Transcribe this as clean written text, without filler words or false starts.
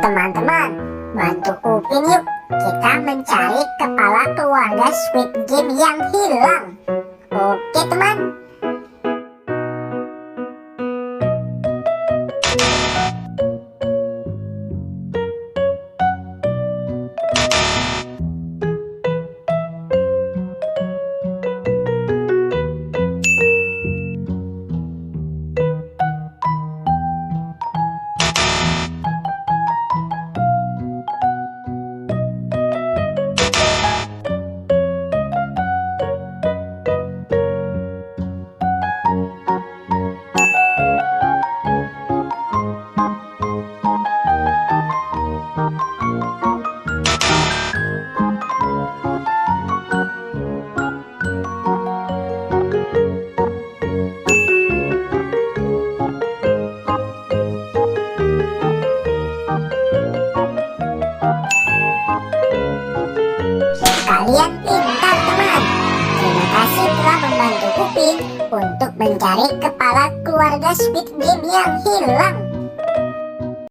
Teman-teman, bantu Upin yuk. Kita mencari kepala keluarga Squid Game yang hilang. Oke teman. Kalian pintar teman. Terima kasih telah membantu Upin untuk mencari kepala keluarga Squid Game yang hilang.